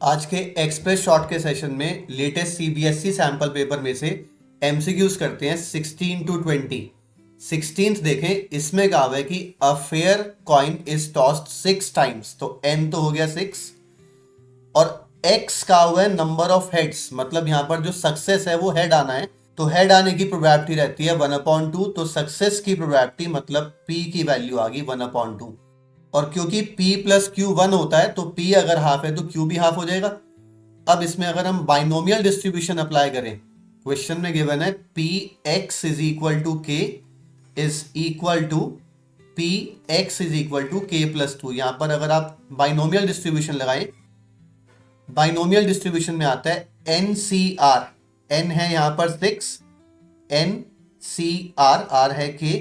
आज के express short के सेशन में लेटेस्ट सीबीएसई सैंपल पेपर में से एमसीक्यूज करते हैं 16 टू 20। 16th देखें, इसमें कहा हुआ है कि a fair coin is tossed 6 times, तो n तो हो गया 6 और x का हुआ है नंबर ऑफ हेड्स, मतलब यहां पर जो सक्सेस है वो हेड आना है, तो हेड आने की प्रोबेबिलिटी रहती है 1/2, तो सक्सेस की प्रोबेबिलिटी मतलब p की वैल्यू आ गई 1/2। और क्योंकि p प्लस क्यू 1 होता है तो p अगर हाफ है तो q भी हाफ हो जाएगा। अब इसमें अगर हम बाइनोमियल डिस्ट्रीब्यूशन अप्लाई करें, क्वेश्चन में गिवन है P X is equal to K is equal to P X is equal to K plus 2। यहां पर अगर आप बाइनोमियल डिस्ट्रीब्यूशन लगाएं, बाइनोमियल डिस्ट्रीब्यूशन में आता है एन सी आर, एन है यहां पर 6, एन सी आर, आर है के,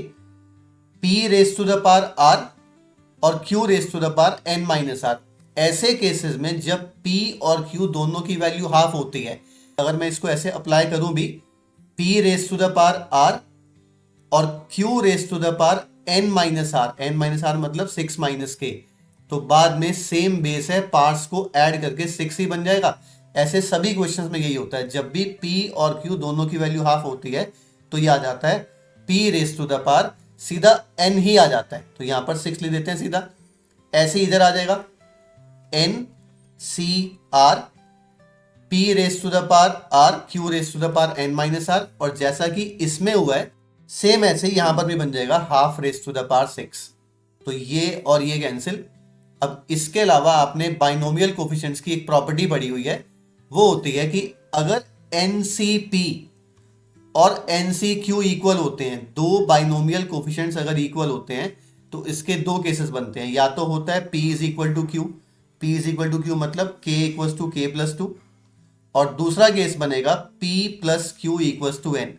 P raise to the power r और q raise to the power n minus r. ऐसे केसेस में जब p और q दोनों की वैल्यू हाफ होती है, अगर मैं इसको ऐसे अप्लाई करूं भी, p raise to the power r और q raise to the power n minus r मतलब 6 माइनस k, तो बाद में सेम बेस है, पार्ट्स को ऐड करके 6 ही बन जाएगा। ऐसे सभी क्वेश्चंस में यही होता है, जब भी p और q दोनों की वैल्यू हाफ होती है तो ये आ जाता है p raise to the power, सीधा n ही आ जाता है, तो यहां पर 6 लिख देते हैं सीधा। ऐसे इधर आ जाएगा n c r p raise to the power r q raise to the power n minus r, और जैसा कि इसमें हुआ है सेम ऐसे ही यहां पर भी बन जाएगा half raise to the power 6, तो ये और ये कैंसिल। अब इसके अलावा आपने बाइनोमियल कोफिशिएंट्स की एक प्रॉपर्टी पढ़ी हुई है, वो होती है कि अगर NCP और NCQ इक्वल होते हैं, दो बाइनोमियल कोफिशिएंट्स अगर इक्वल होते हैं तो इसके दो केसेस बनते हैं। या तो होता है P is equal to q, P is equal to q मतलब K equal to K plus 2, और दूसरा केस बनेगा P plus q equal to N।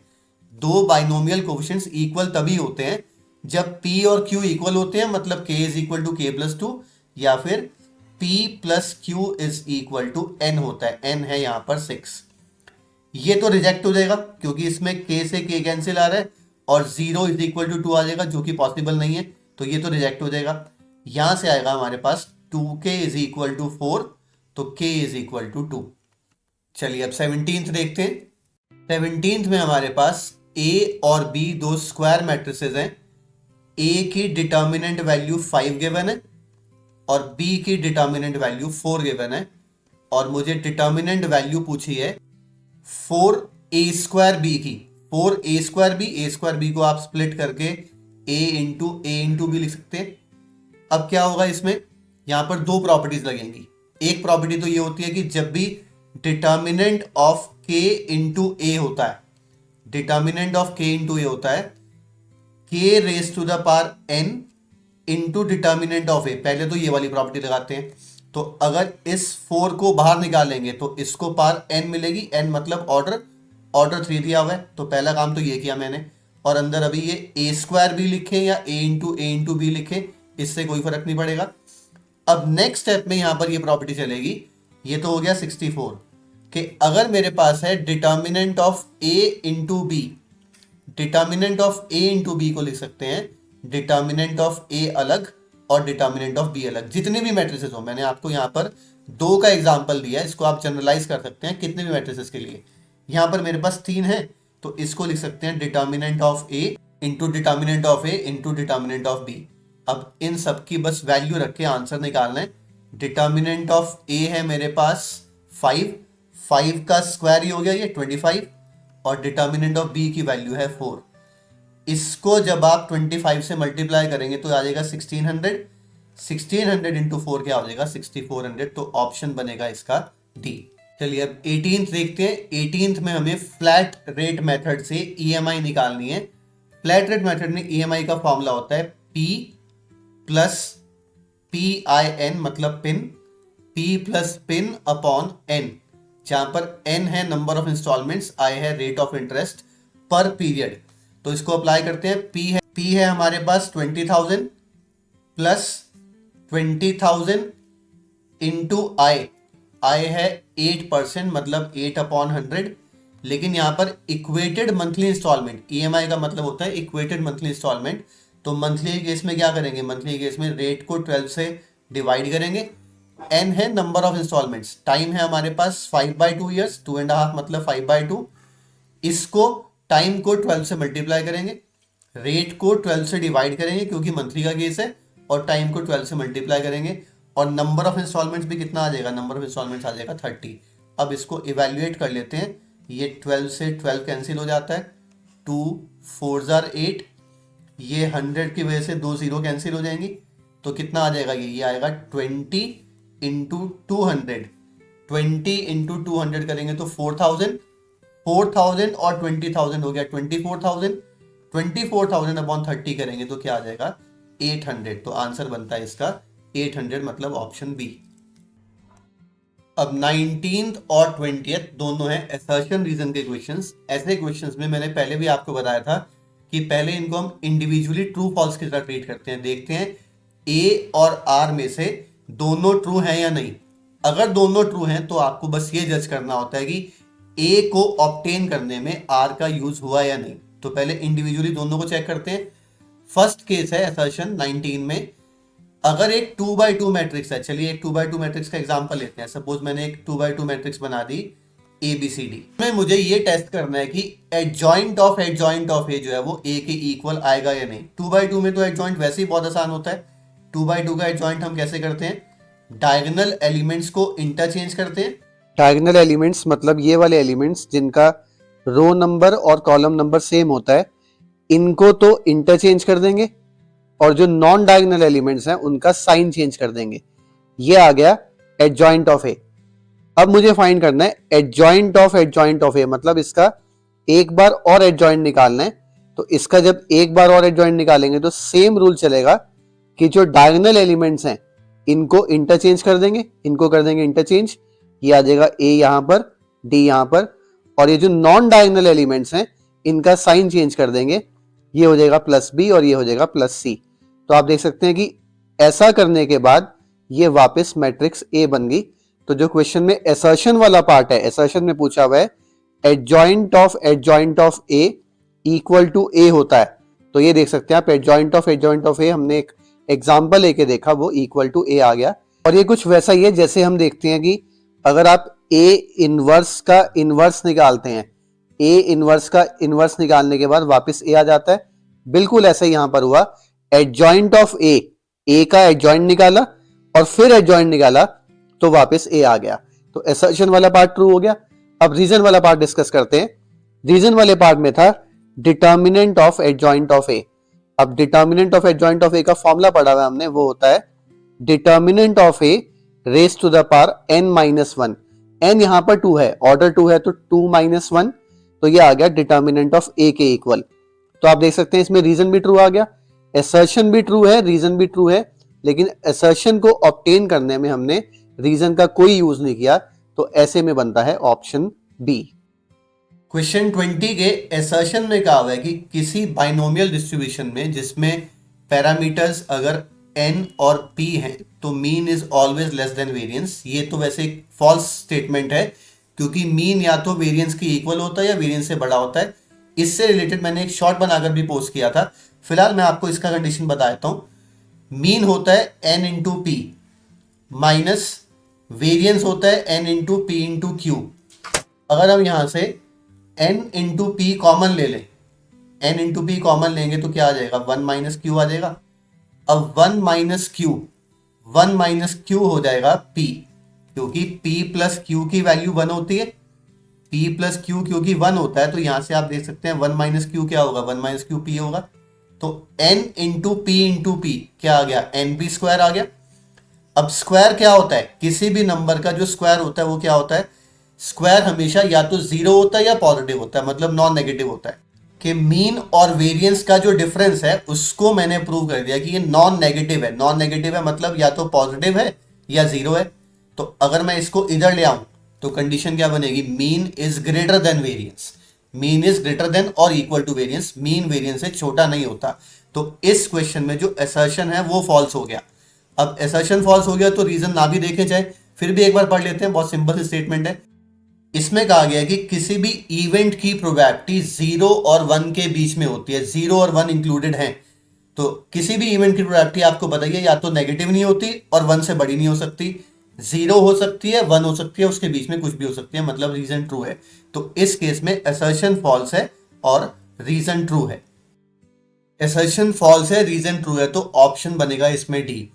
दो बाइनोमियल कोफिशिएंट्स इक्वल तभी होते हैं जब P और Q इक्वल होते हैं, मतलब K is equal to K plus 2, या फिर P plus q is equal to N होता है, N है यहां पर 6। ये तो रिजेक्ट हो जाएगा क्योंकि इसमें k से k कैंसिल आ रहा है और 0 इज इक्वल टू 2 आ जाएगा, जो कि पॉसिबल नहीं है, तो ये तो रिजेक्ट हो जाएगा। यहां से आएगा हमारे पास 2k इज इक्वल टू 4, तो k इज इक्वल टू 2। चलिए अब 17th देखते हैं। 17th में हमारे पास a और b दो स्क्वायर मैट्रिसेस हैं। a की डिटर्मिनेंट वैल्यू 5 गिवन है और b की डिटर्मिनेंट वैल्यू 4 गिवन है, और मुझे डिटर्मिनेंट वैल्यू पूछी है 4a² b की। 4a² b को आप स्प्लिट करके a इंटू b लिख सकते हैं। अब क्या होगा इसमें, यहां पर दो प्रॉपर्टीज लगेंगी। एक प्रॉपर्टी तो ये होती है कि जब भी determinant of k into A होता है, determinant of k into A होता है k raise to the power n into determinant of A, पहले तो ये वाली प्रॉपर्टी लगाते हैं। तो अगर इस 4 को बाहर निकालेंगे तो इसको पावर n मिलेगी, n मतलब ऑर्डर 3 दिया हुआ है, तो पहला काम तो ये किया मैंने। और अंदर अभी ये a² भी लिखे या a इंटू b लिखे, इससे कोई फर्क नहीं पड़ेगा। अब नेक्स्ट स्टेप में यहां पर ये प्रॉपर्टी चलेगी, ये तो हो गया 64 कि अगर मेरे पास है determinant of a into B, determinant of a into B को लिख सकते हैं डिटर्मिनेंट ऑफ a अलग और डिटर्मिनेंट ऑफ b अलग, जितने भी मैट्रिसेस हो। मैंने आपको यहाँ पर 2 का एग्जांपल दिया है, इसको आप जनरलाइज कर सकते हैं कितने भी मैट्रिसेस के लिए। यहाँ पर मेरे पास 3 है, तो इसको लिख सकते हैं determinant of a into determinant of a into determinant of b। अब इन सब की बस वैल्यू रख के आंसर निकालना है। डिटर्मिनेंट ऑफ a है मेरे पास 5, 5 का स्क्वायर ही हो गया ये 25, और डिटर्मिनेंट ऑफ b की वैल्यू है 4। इसको जब आप 25 से मल्टीप्लाई करेंगे तो आ जाएगा 1600, 1600 इंटू 4 क्या हो जाएगा 6400, तो ऑप्शन बनेगा इसका डी। चलिए अब 18th देखते हैं। 18th में हमें फ्लैट रेट मेथड से ईएमआई निकालनी है। फ्लैट रेट मेथड में ईएमआई का फॉर्मूला होता है P प्लस PIN मतलब pin, P plus pin upon N, जहां पर N है नंबर ऑफ इंस्टॉलमेंट्स, I है रेट ऑफ इंटरेस्ट पर पीरियड। तो इसको अप्लाई करते हैं। P है हमारे पास 20,000 प्लस 20,000 इंटू I है 8% मतलब 8/100, लेकिन यहाँ पर इक्वेटेड मंथली इंस्टॉलमेंट, ईएमआई का मतलब होता है इक्वेटेड मंथली इंस्टॉलमेंट। तो मंथली केस में क्या करेंगे, मंथली केस में रेट को 12 से डिवाइड करेंगे n है नंबर ऑफ इंस्टॉलमेंट्स, टाइम है हमारे पास 5/2 ईयर्स, 2.5 मतलब 5/2। इसको टाइम को 12 से मल्टीप्लाई करेंगे, रेट को 12 से डिवाइड करेंगे क्योंकि मंथली का केस है, और टाइम को 12 से मल्टीप्लाई करेंगे, और नंबर ऑफ इंस्टॉलमेंट्स भी कितना आ जाएगा, नंबर ऑफ इंस्टॉलमेंट्स आ जाएगा 30। अब इसको इवेल्युएट कर लेते हैं, ये 12 से 12 कैंसिल हो जाता है, 2 4 जार 8, ये 100 की वजह से 2 0 कैंसिल हो जाएंगी, तो कितना आ जाएगा, ये आएगा 20 इंटू 200, 20 इंटू 200 करेंगे तो 4000, 4000 और 20,000 हो गया 24,000, 24,000 अपॉन 30 करेंगे तो क्या आ जाएगा 800। तो आंसर बनता है इसका 800, मतलब ऑप्शन बी। अब 19th और 20th दोनों हैं असर्शन रीजन के क्वेश्चंस। ऐसे क्वेश्चंस में मैंने पहले भी आपको बताया था कि पहले इनको हम इंडिविजुअली ट्रू फॉल्स की तरह ट्रीट करते हैं, देखते हैं ए और आर में से दोनों ट्रू हैं या नहीं। अगर दोनों ट्रू हैं तो आपको बस ये जज करना होता है कि ए को ऑब्टेन करने में आर का यूज हुआ या नहीं। तो पहले इंडिविजुअली दोनों को चेक करते हैं। फर्स्ट केस है असर्शन 19 में, अगर एक 2/2 मैट्रिक्स है, चलिए एक 2/2 मैट्रिक्स का एग्जांपल लेते हैं। सपोज मैंने एक 2/2 मैट्रिक्स बना दी ABCD में, मुझे ये टेस्ट करना है कि एडजॉइंट ऑफ ए जो है वो ए के इक्वल आएगा या नहीं। 2/2 में तो एडजॉइंट वैसे ही बहुत आसान होता है। 2/2 का एडजॉइंट हम कैसे करते हैं, डायगोनल एलिमेंट्स को इंटरचेंज करते हैं। डायगोनल एलिमेंट्स मतलब ये वाले एलिमेंट्स जिनका रो नंबर और कॉलम नंबर सेम होता है, इनको तो इंटरचेंज कर देंगे, और जो नॉन डायगोनल एलिमेंट्स हैं उनका साइन चेंज कर देंगे। ये आ गया एडजॉइंट ऑफ ए। अब मुझे फाइंड करना है एडजॉइंट ऑफ ए, मतलब इसका एक बार और एडजॉइंट निकालना है। तो इसका जब एक बार और एडजॉइंट निकालेंगे तो सेम रूल चलेगा कि जो डायगोनल एलिमेंट्स हैं इनको इंटरचेंज कर देंगे, इनको कर देंगे इंटरचेंज। ये आ जाएगा ए यहां पर, डी यहां पर, और ये जो नॉन डायगोनल एलिमेंट्स हैं इनका साइन चेंज कर देंगे। ये हो जाएगा +b और ये हो जाएगा +c। तो आप देख सकते हैं कि ऐसा करने के बाद ये वापस मैट्रिक्स ए बन गई। तो जो क्वेश्चन में असर्शन वाला पार्ट है, असर्शन में पूछा हुआ है adjoint of A equal to A होता है, तो ये देख सकते हैं आप एडजॉइंट ऑफ ए हमने एक एग्जाम्पल लेके देखा, वो इक्वल टू ए आ गया। और ये कुछ वैसा ही है जैसे हम देखते हैं कि अगर आप ए इनवर्स का इनवर्स निकालते हैं, ए इनवर्स का इनवर्स निकालने के बाद वापस ए आ जाता है, बिल्कुल ऐसा ही यहां पर हुआ। एडजॉइंट ऑफ ए का एडजॉइंट निकाला और फिर एडजॉइंट निकाला तो वापस ए आ गया। तो असर्शन वाला पार्ट ट्रू हो गया। अब रीजन वाला पार्ट डिस्कस करते हैं। रीजन वाले पार्ट में था determinant of adjoint of A. अब determinant of adjoint of A का फॉर्मूला पढ़ा हुआ हमने, वो होता है determinant of A raise to the power n-1। n यहां पर 2 है, ऑर्डर 2 है तो 2-1, तो ये आ गया डिटर्मिनेंट ऑफ ए के इक्वल। तो आप देख सकते हैं इसमें रीजन भी ट्रू आ गया, असर्शन भी ट्रू है, रीजन भी ट्रू है, लेकिन असर्शन को ऑब्टेन करने में हमने रीजन का कोई यूज नहीं किया, तो ऐसे में बनता है ऑप्शन बी। क्वेश्चन 20 के असर्शन में कहा हुआ है कि किसी बाइनोमियल डिस्ट्रीब्यूशन में जिसमें पैरामीटर्स अगर n और p हैं तो mean is always less than variance. ये तो वैसे एक फॉल्स स्टेटमेंट है, क्योंकि मीन या तो वेरिएंस की इक्वल होता है या वेरिएंस से बड़ा होता है। इससे रिलेटेड मैंने एक शॉर्ट बनाकर भी पोस्ट किया था। फिलहाल मैं आपको इसका कंडीशन बता देता हूं। मीन होता है n into P minus variance होता है n into P into Q. अगर हम यहां से n इंटू पी कॉमन ले लें, n इंटू पी कॉमन लेंगे तो क्या आ जाएगा, 1 माइनस क्यू आ जाएगा। अब 1 माइनस क्यू हो जाएगा p, क्योंकि p प्लस क्यू की वैल्यू 1 होती है। p प्लस क्यू क्योंकि 1 होता है तो यहां से आप देख सकते हैं 1 माइनस क्यू क्या होगा, 1 माइनस क्यू p होगा। तो n इंटू पी क्या आ गया, np स्क्वायर आ गया। अब स्क्वायर क्या होता है, किसी भी नंबर का जो स्क्वायर होता है वो क्या होता है, स्क्वायर हमेशा या तो जीरो होता है या पॉजिटिव होता है, मतलब नॉन नेगेटिव होता है। कि मीन और वेरिएंस का जो डिफरेंस है उसको मैंने प्रूव कर दिया कि ये नॉन नेगेटिव है। नॉन नेगेटिव है मतलब या तो पॉजिटिव है या जीरो है। तो अगर मैं इसको इधर ले आऊं तो कंडीशन क्या बनेगी, mean is greater than variance. Mean is greater than और equal to variance, mean variance से छोटा नहीं होता। तो इस क्वेश्चन में जो असर्शन है वो फॉल्स हो गया। अब असर्शन फॉल्स हो गया तो रीजन ना भी देखे जाए, फिर भी एक बार पढ़ लेते हैं, बहुत सिंपल स्टेटमेंट है। इसमें कहा गया कि किसी भी इवेंट की प्रोबेबिलिटी 0 और 1 के बीच में होती है, 0 और 1 इंक्लूडेड हैं। तो किसी भी इवेंट की प्रोबेबिलिटी आपको बताइए या तो नेगेटिव नहीं होती और 1 से बड़ी नहीं हो सकती। जीरो हो सकती है, 1 हो सकती है, उसके बीच में कुछ भी हो सकती है, मतलब रीजन ट्रू है। तो इस केस में असर्शन फॉल्स है और रीजन ट्रू है। असर्शन फॉल्स है, रीजन ट्रू है, तो ऑप्शन बनेगा इसमें डी।